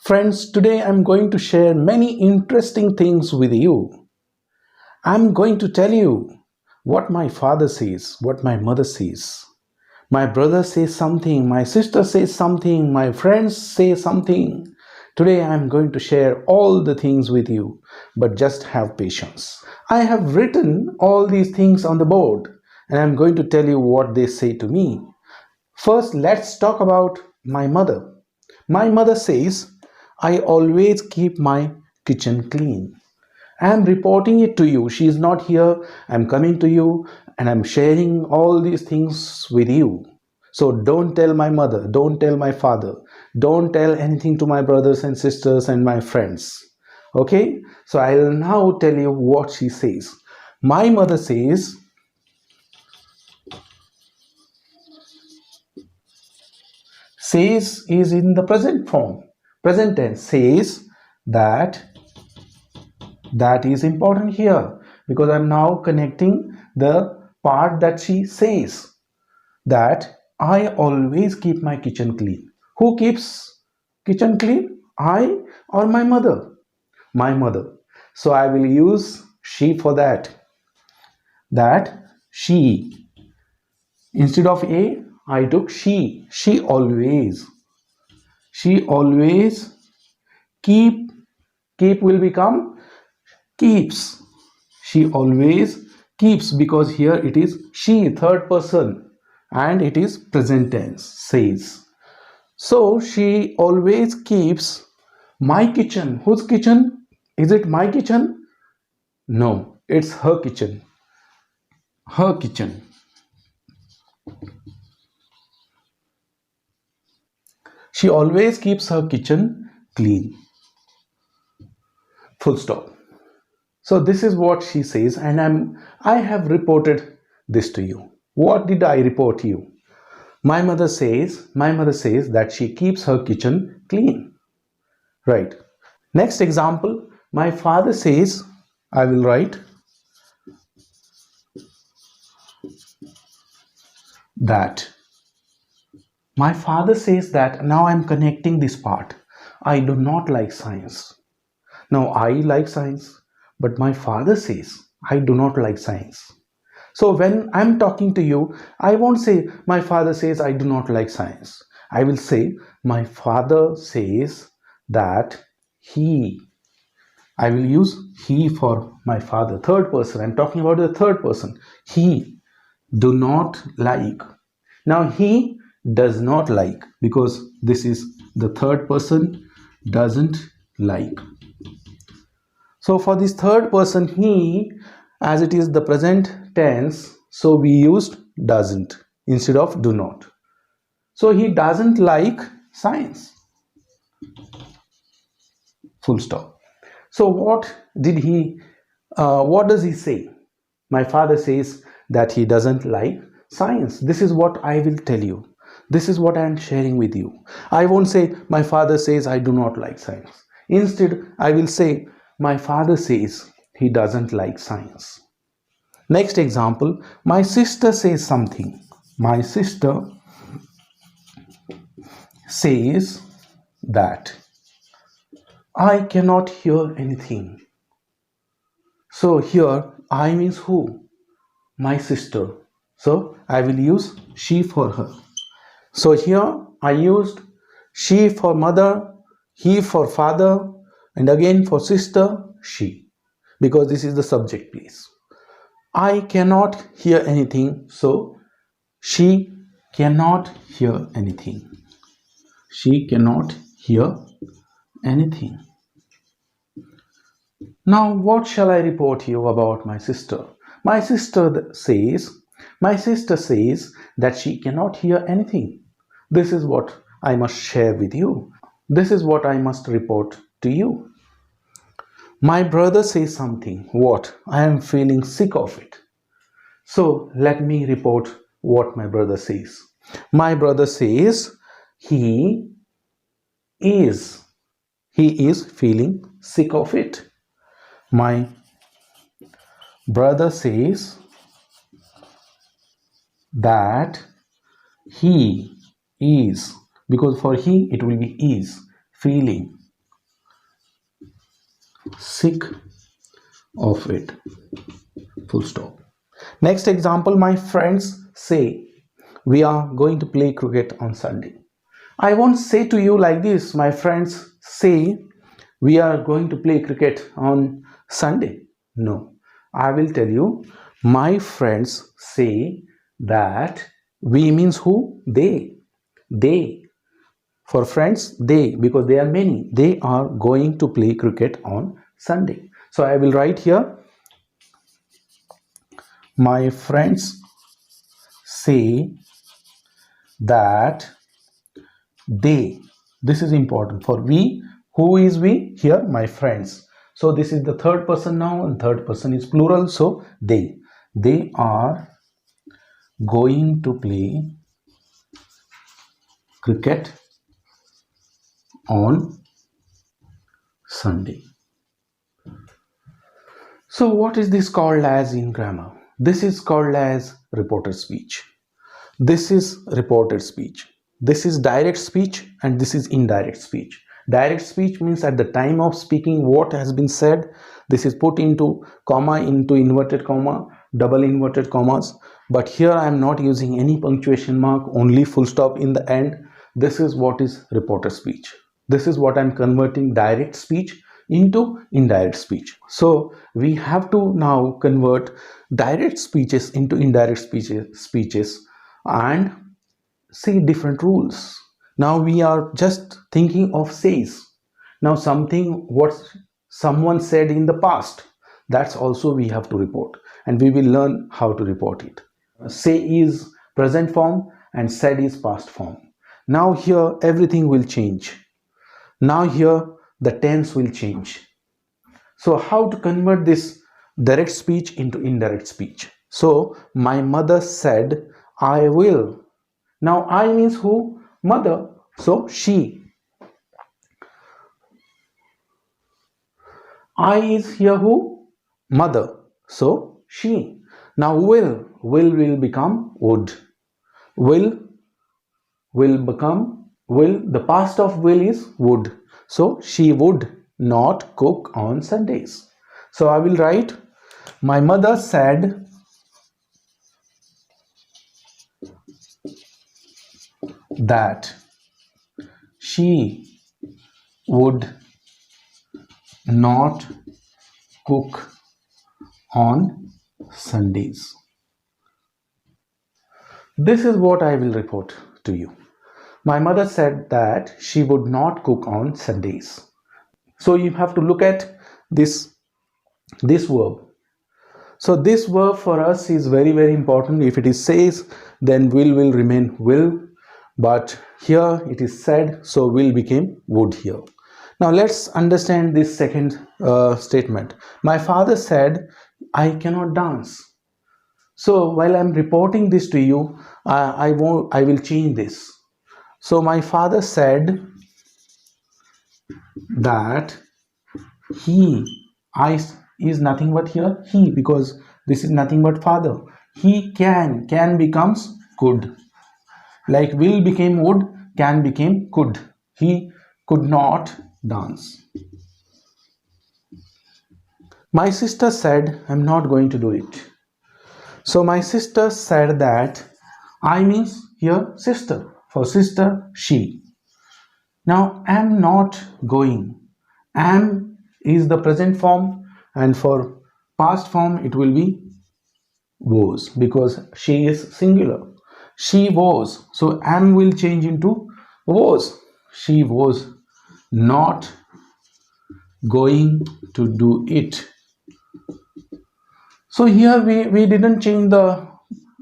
Friends, today I'm going to share many interesting things with you. I'm going to tell you what my father says, what my mother says. My brother says something, my sister says something, my friends say something. Today I'm going to share all the things with you, but just have patience. I have written all these things on the board and I'm going to tell you what they say to me. First, let's talk about my mother. My mother says, I always keep my kitchen clean. I am reporting it to you. She is not here. I'm coming to you and I'm sharing all these things with you. So don't tell my mother, don't tell my father, don't tell anything to my brothers and sisters and my friends. Okay? So I'll now tell you what she says. My mother says is in the present form. Present tense says that is important here because I'm now connecting the part that she says that I always keep my kitchen clean. Who keeps kitchen clean? I or my mother? My mother. So I will use she for that. That she. Instead of a, I took she. She always. She always keep. Keep will become keeps. She always keeps because here it is she, third person, and it is present tense, says. So she always keeps my kitchen. Whose kitchen? Is it my kitchen? No, it's her kitchen. Her kitchen. She always keeps her kitchen clean. Full stop. So this is what she says, and I have reported this to you. What did I report to you? My mother says that she keeps her kitchen clean. Right. Next example, my father says, I will write that. My father says that. Now I'm connecting this part. I do not like science. Now I like science, but my father says I do not like science. So when I'm talking to you, I won't say my father says I do not like science. I will say my father says that he. I will use he for my father. Third person. I'm talking about the third person. He do not like. Now he does not like because this is the third person doesn't like. So for this third person he, as it is the present tense, so we used doesn't instead of do not. So he doesn't like science. Full stop. So what does he say? My father says that he doesn't like science. This is what I will tell you. This is what I am sharing with you. I won't say my father says I do not like science. Instead, I will say my father says he doesn't like science. Next example, my sister says something. My sister says that I cannot hear anything. So here I means who? My sister. So I will use she for her. So here I used she for mother, he for father, and again for sister, she, because this is the subject place. I cannot hear anything, so she cannot hear anything. She cannot hear anything. Now what shall I report you about my sister? My sister says that she cannot hear anything. This is what I must share with you. This is what I must report to you. My brother says something. What? I am feeling sick of it. So let me report what my brother says. My brother says he is feeling sick of it. My brother says that he is, because for he it will be is, feeling. sick of it, full stop. Next example, my friends say we are going to play cricket on Sunday. I won't say to you like this, my friends say we are going to play cricket on Sunday. No, I will tell you, my friends say that we means who? They. For friends, they, because they are many, they are going to play cricket on Sunday. So I will write here, my friends say that they, this is important for we. Who is we here? My friends. So this is the third person now, and third person is plural, so they are going to play cricket on Sunday. So what is this called as in grammar? This is called as reported speech. This is reported speech. This is direct speech and this is indirect speech. Direct speech means at the time of speaking what has been said, this is put into comma, into inverted comma, double inverted commas. But here I am not using any punctuation mark, only full stop in the end. This is what is reported speech. This is what I am converting direct speech into indirect speech. So we have to now convert direct speeches into indirect speeches and see different rules. Now we are just thinking of says. Now something what someone said in the past, that's also we have to report, and we will learn how to report it. Say is present form and said is past form. Now here everything will change. Now here the tense will change. So how to convert this direct speech into indirect speech? So my mother said I will. Now I means who? Mother. So she. I is here who? Mother. So she. Now will become would. Will become will. The past of will is would. So she would not cook on Sundays. So I will write, my mother said that she would not cook on Sundays. This is what I will report to you. My mother said that she would not cook on Sundays. So you have to look at this verb. So this verb for us is very, very important. If it is says, then will remain will. But here it is said, so will became would here. Now let's understand this second statement. My father said, I cannot dance. So while I'm reporting this to you, I will change this. So my father said that I is nothing but here he, because this is nothing but father. He can becomes could. Like will became would, can became could. He could not dance. My sister said, I'm not going to do it. So my sister said that I means here sister. For sister, she. Now am not going. Am is the present form, and for past form it will be was, because she is singular. She was. So am will change into was. She was not going to do it. So here we didn't change the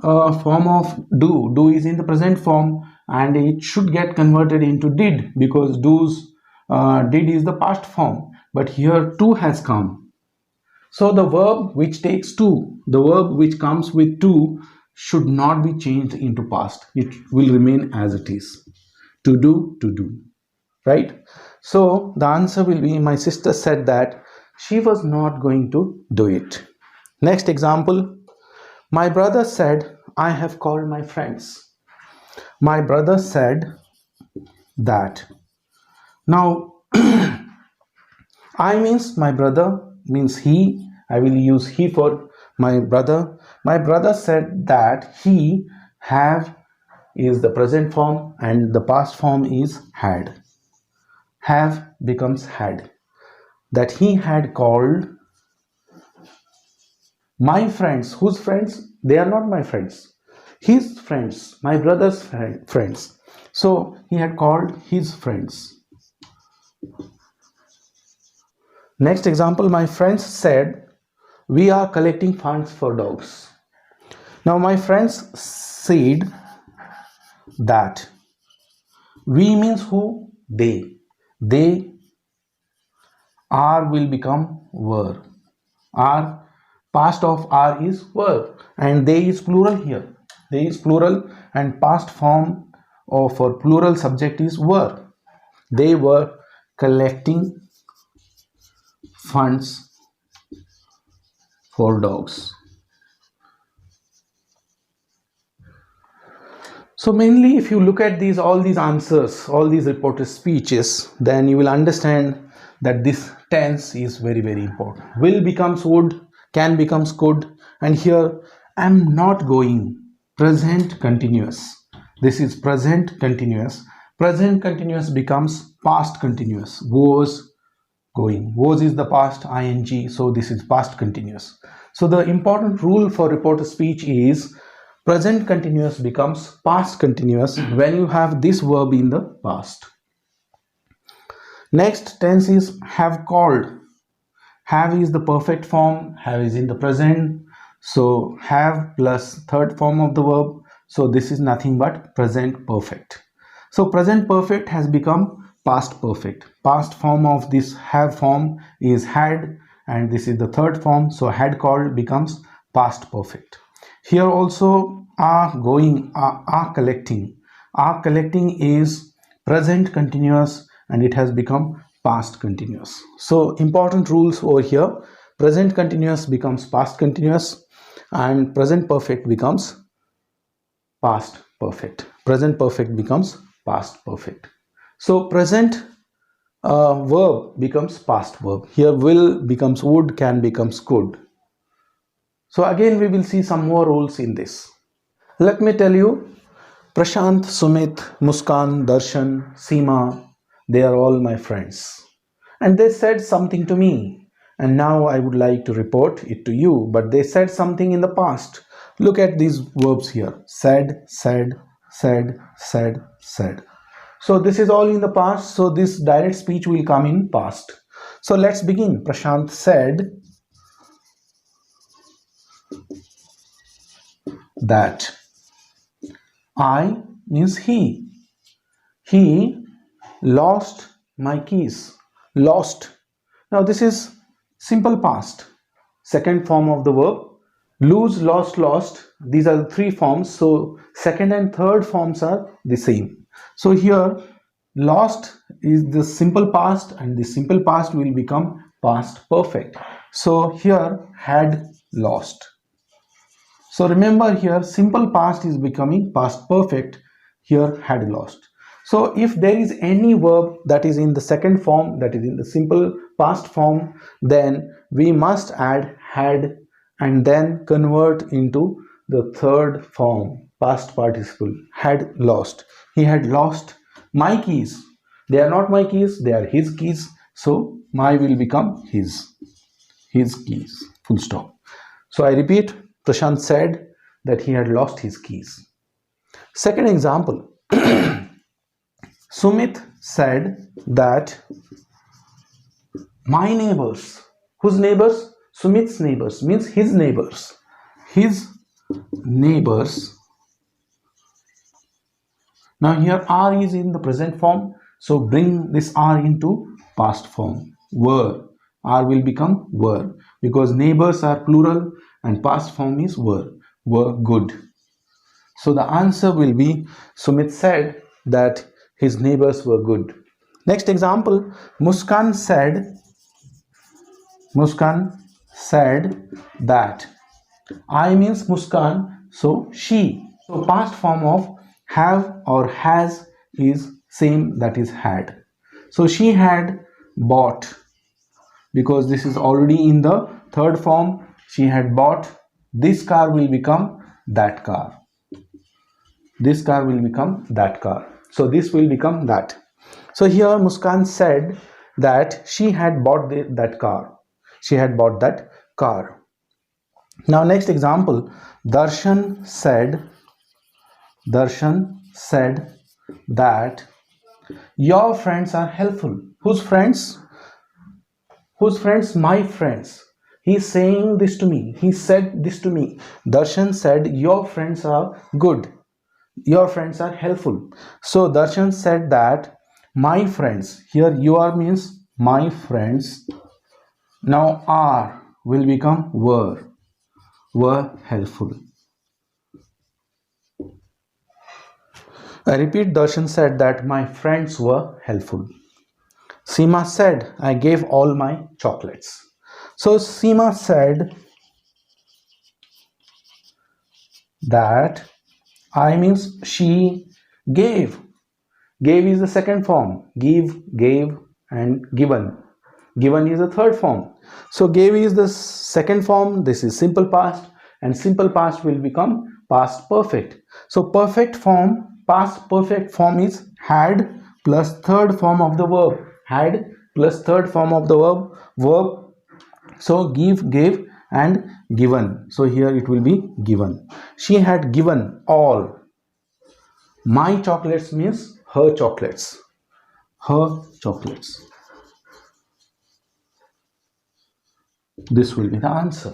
form of do. Do is in the present form and it should get converted into did, because did is the past form, but here to has come. So the verb which takes to, the verb which comes with to, should not be changed into past. It will remain as it is. To do, right? So the answer will be, my sister said that she was not going to do it. Next example, my brother said, I have called my friends. My brother said that. Now I means my brother, means he. I will use he for my brother. My brother said that he have is the present form and the past form is had. Have becomes had. That he had called my friends. Whose friends? They are not my friends. His friends, my brother's friends. So he had called his friends. Next example, my friends said, we are collecting funds for dogs. Now my friends said that we means who? They. They are will become were. Are past of are is were and they is plural here. They is plural and past form of for plural subject is were. They were collecting funds for dogs. So mainly if you look at these all these answers, all these reported speeches, then you will understand that this tense is very important. Will becomes would, can becomes could, and here I'm not going. Present continuous. This is present continuous. Present continuous becomes past continuous. Was going. Was is the past ing, so this is past continuous. So the important rule for reported speech is present continuous becomes past continuous when you have this verb in the past. Next tense is have called. Have is the perfect form, have is in the present, so have plus third form of the verb, so this is nothing but present perfect. So present perfect has become past perfect. Past form of this have form is had and this is the third form, so had called becomes past perfect. Here also are going, are collecting. Are collecting is present continuous and it has become past continuous. So important rules over here: present continuous becomes past continuous and present perfect becomes past perfect. Present perfect becomes past perfect. So present verb becomes past verb. Here will becomes would, can becomes could. So again we will see some more rules in this. Let me tell you, Prashant, Sumit, Muskan, Darshan, Seema, they are all my friends. And they said something to me. And now I would like to report it to you. But they said something in the past. Look at these verbs here. Said, said, said, said, said. So this is all in the past. So this direct speech will come in past. So let's begin. Prashant said that I means he. He lost my keys. Lost. Now this is simple past. Second form of the verb. Lose, lost, lost. These are the three forms. So second and third forms are the same. So here lost is the simple past and the simple past will become past perfect. So here had lost. So remember here simple past is becoming past perfect. Here had lost. So if there is any verb that is in the second form, that is in the simple past form, then we must add had and then convert into the third form, past participle, had lost. He had lost my keys. They are not my keys, they are his keys. So my will become his keys, full stop. So I repeat, Prashant said that he had lost his keys. Second example, Sumit said that my neighbors, whose neighbors? Sumit's neighbors means his neighbors. His neighbors. Now here are is in the present form, so bring this are into past form. Were. Are will become were because neighbors are plural and past form is were. Were good. So the answer will be Sumit said that his neighbors were good. Next example, Muskan said that I means Muskan, so she. So past form of have or has is same, that is had. So she had bought because this is already in the third form. She had bought. This car will become that car. This car will become that car. So this will become that. So here Muskan said that she had bought that car. She had bought that car. Now next example, Darshan said that your friends are helpful. Whose friends? Whose friends? My friends. He's saying this to me. He said this to me. Darshan said your friends are good. Your friends are helpful. So Darshan said that my friends, here you are means my friends, now are will become were helpful. I repeat, Darshan said that my friends were helpful. Seema said I gave all my chocolates. So Seema said that I means she gave. Gave is the second form. Give, gave, and given. Given is the third form. So gave is the second form. This is simple past, and simple past will become past perfect. So perfect form, past perfect form is had plus third form of the verb. Had plus third form of the verb. So give, gave, and given. So here it will be given. She had given all. My chocolates means her chocolates. Her chocolates. This will be the answer.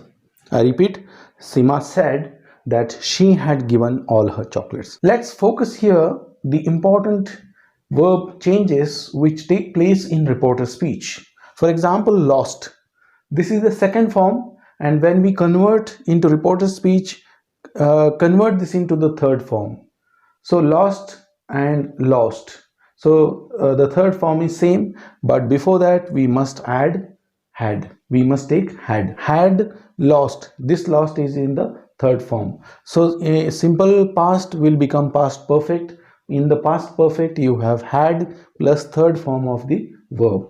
I repeat, Seema said that she had given all her chocolates. Let's focus here the important verb changes which take place in reporter speech. For example, lost. This is the second form, and when we convert into reporter speech, convert this into the third form. So lost and lost. So the third form is same, but before that we must add had. We must take had lost. This lost is in the third form. So a simple past will become past perfect. In the past perfect you have had plus third form of the verb.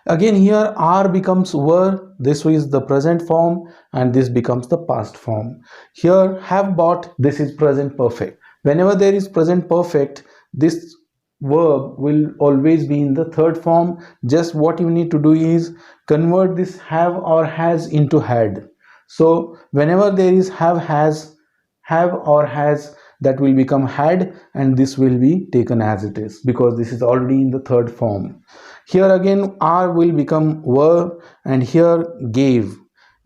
Again here are becomes were. This is the present form and this becomes the past form. Here have bought. This is present perfect. Whenever there is present perfect, this verb will always be in the third form. Just what you need to do is convert this have or has into had. So whenever there is have or has, that will become had, and this will be taken as it is because this is already in the third form. Here again are will become were, and here gave.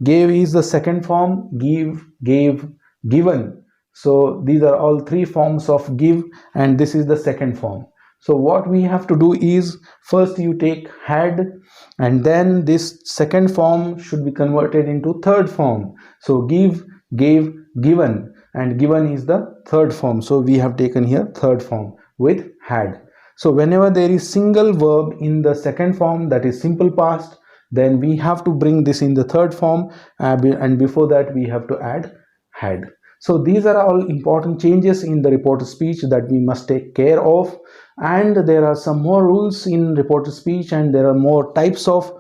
Gave is the second form. Give, gave, given. So these are all three forms of give, and this is the second form. So what we have to do is first you take had, and then this second form should be converted into third form. So give, gave, given, and given is the third form. So we have taken here third form with had. So whenever there is single verb in the second form, that is simple past, then we have to bring this in the third form, and before that we have to add had. So these are all important changes in the reporter speech that we must take care of, and there are some more rules in reporter speech, and there are more types of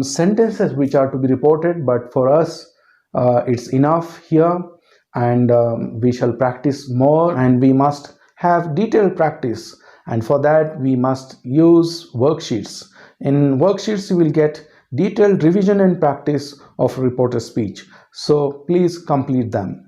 sentences which are to be reported, but for us it's enough here, and we shall practice more, and we must have detailed practice, and for that we must use worksheets. In worksheets you will get detailed revision and practice of reporter speech, so please complete them.